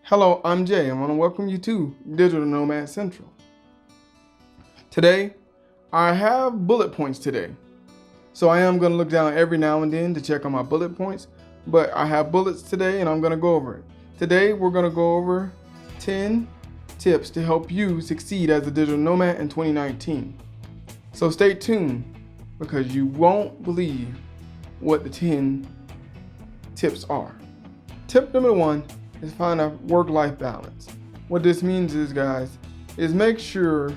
Hello, I'm Jay. I want to welcome you to Digital Nomad Central. Today, I have bullet points today. So I am going to look down every now and then to check on my bullet points, but I have bullets today and I'm going to go over it. Today, we're going to go over 10 tips to help you succeed as a digital nomad in 2019. So stay tuned because you won't believe what the 10 tips are. Tip number 1 is find a work-life balance. What this means is, guys, is make sure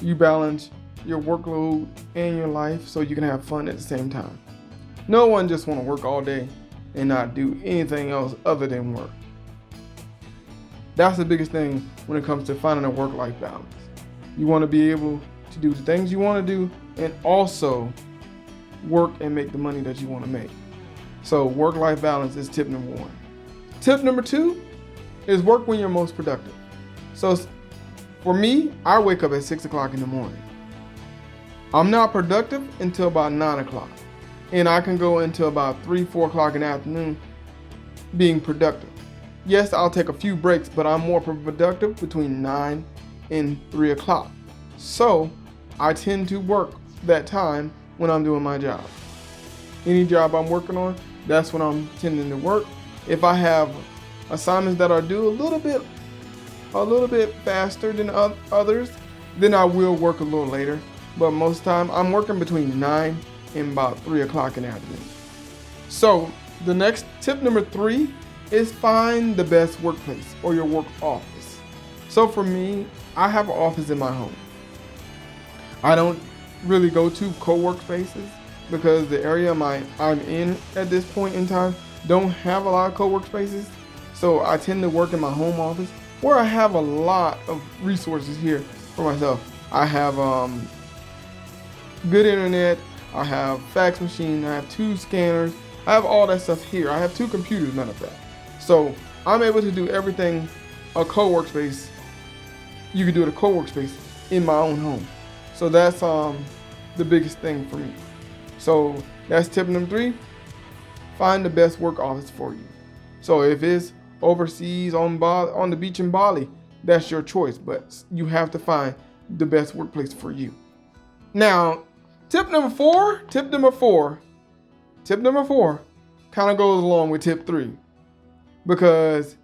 you balance your workload and your life so you can have fun at the same time. No one just want to work all day and not do anything else other than work. That's the biggest thing when it comes to finding a work-life balance. You want to be able to do the things you want to do and also work and make the money that you want to make. So work-life balance is tip number 1. Tip number 2 is work when you're most productive. So for me, I wake up at 6 o'clock in the morning. I'm not productive until about 9 o'clock. And I can go until about 3, 4 o'clock in the afternoon being productive. Yes, I'll take a few breaks, but I'm more productive between 9 and 3 o'clock. So I tend to work that time when I'm doing my job. Any job I'm working on, that's when I'm tending to work. If I have assignments that are due a little bit faster than others, then I will work a little later. But most of the time, I'm working between 9 and about 3 o'clock in the afternoon. So the next tip number 3 is find the best workplace or your work office. So for me, I have an office in my home. I don't really go to co-work spaces because the area I'm in at this point in time don't have a lot of co-work spaces. So I tend to work in my home office where I have a lot of resources here for myself. I have good internet, I have fax machine, I have 2 scanners, I have all that stuff here. I have 2 computers, matter of fact. So I'm able to do everything a co-work space, you can do it a co-work space in my own home. So that's the biggest thing for me. So that's tip number 3. Find the best work office for you. So if it's overseas on the beach in Bali, that's your choice, but you have to find the best workplace for you. Now, tip number four kind of goes along with tip 3 because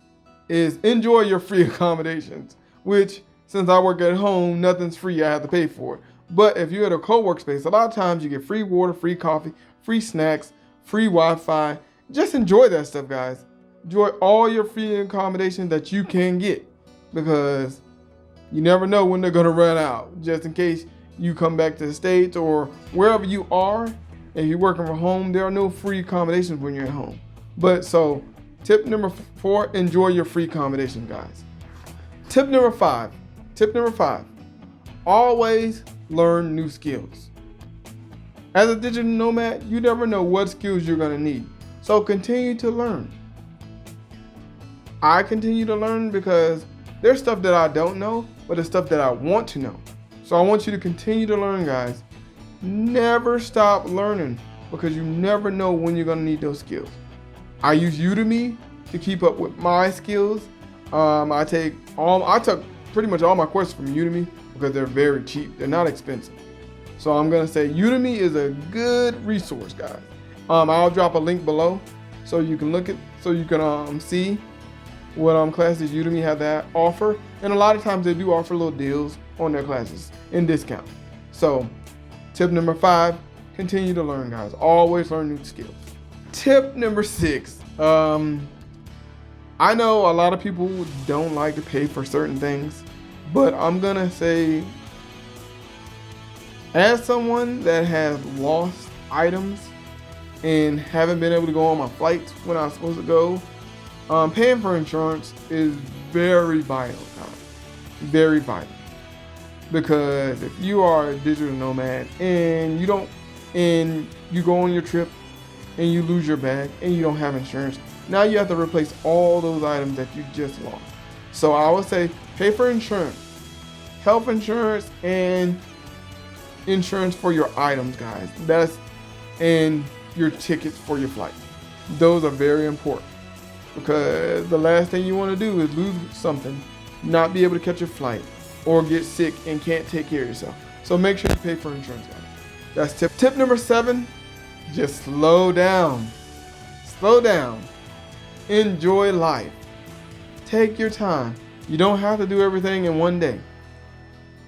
is enjoy your free accommodations, which since I work at home, nothing's free, I have to pay for it. But if you're at a co-work space, a lot of times you get free water, free coffee, free snacks, free Wi-Fi. Just enjoy that stuff, guys. Enjoy all your free accommodations that you can get because you never know when they're gonna run out. Just in case you come back to the States or wherever you are, and you're working from home, there are no free accommodations when you're at home. But so tip number 4, enjoy your free accommodations, guys. Tip number 5, always learn new skills. As a digital nomad, you never know what skills you're going to need. So continue to learn. I continue to learn because there's stuff that I don't know, but there's stuff that I want to know. So I want you to continue to learn, guys. Never stop learning because you never know when you're going to need those skills. I use Udemy to keep up with my skills. I took pretty much all my courses from Udemy because they're very cheap. They're not expensive. So I'm going to say Udemy is a good resource, guys. I'll drop a link below so you can see what classes Udemy have that offer. And a lot of times they do offer little deals on their classes and discount. So tip number 5, continue to learn, guys. Always learn new skills. Tip number 6. I know a lot of people don't like to pay for certain things, but I'm going to say, as someone that has lost items and haven't been able to go on my flights when I was supposed to go, paying for insurance is very vital, guys. Very vital. Because if you are a digital nomad and you go on your trip and you lose your bag and you don't have insurance, now you have to replace all those items that you just lost. So I would say pay for insurance, health insurance, and insurance for your items, guys. And your tickets for your flight. Those are very important. because the last thing you want to do is lose something, not be able to catch a flight, or get sick and can't take care of yourself. So make sure you pay for insurance, guys. That's tip number 7. Just slow down. Slow down. Enjoy life. Take your time. You don't have to do everything in one day.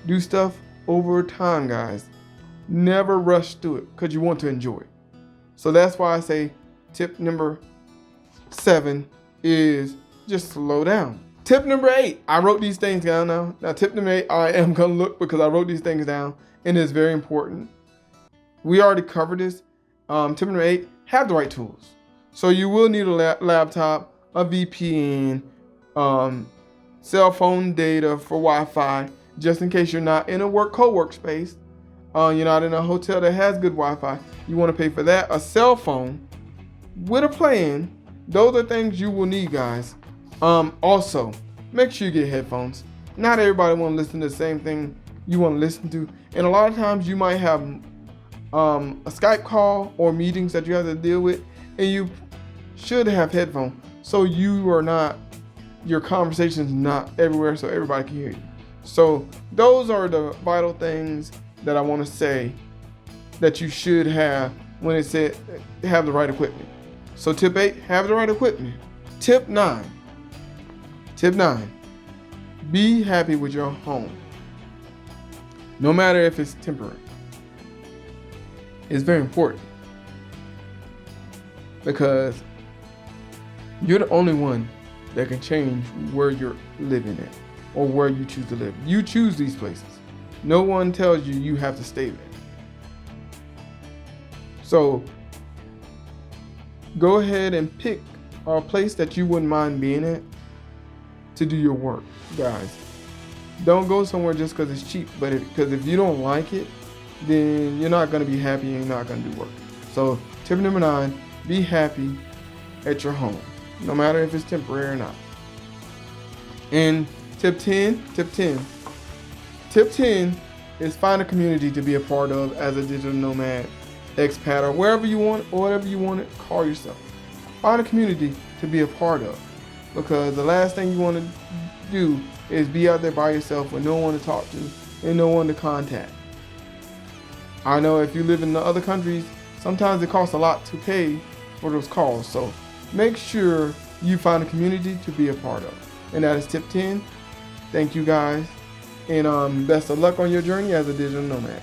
Do stuff over time, guys. Never rush through it because you want to enjoy it. So that's why I say tip number 7 is just slow down. Tip number 8, I wrote these things down now. Now tip number 8, I am gonna look because I wrote these things down and it's very important. We already covered this. Tip number 8, have the right tools. So you will need a laptop, a VPN, cell phone data for Wi-Fi, just in case you're not in a co-work space. You're not in a hotel that has good Wi-Fi. You want to pay for that. A cell phone with a plan. Those are things you will need, guys. Also, make sure you get headphones. Not everybody want to listen to the same thing you want to listen to. And a lot of times you might have a Skype call or meetings that you have to deal with, and you should have headphones so your conversation's not everywhere so everybody can hear you. So those are the vital things that I want to say that you should have when it said have the right equipment. So tip 8, have the right equipment. Tip 9, be happy with your home. No matter if it's temporary. It's very important because you're the only one that can change where you're living at or where you choose to live. You choose these places. No one tells you you have to stay there. So go ahead and pick a place that you wouldn't mind being at to do your work, guys. Don't go somewhere just because it's cheap, but because if you don't like it, then you're not going to be happy and you're not going to do work. So tip number 9, be happy at your home, no matter if it's temporary or not. And tip 10 is find a community to be a part of as a digital nomad, expat, or wherever you want, or whatever you want to call yourself. Find a community to be a part of, because the last thing you want to do is be out there by yourself with no one to talk to and no one to contact. I know if you live in the other countries, sometimes it costs a lot to pay for those calls. So make sure you find a community to be a part of. And that is tip 10. Thank you, guys. And best of luck on your journey as a digital nomad.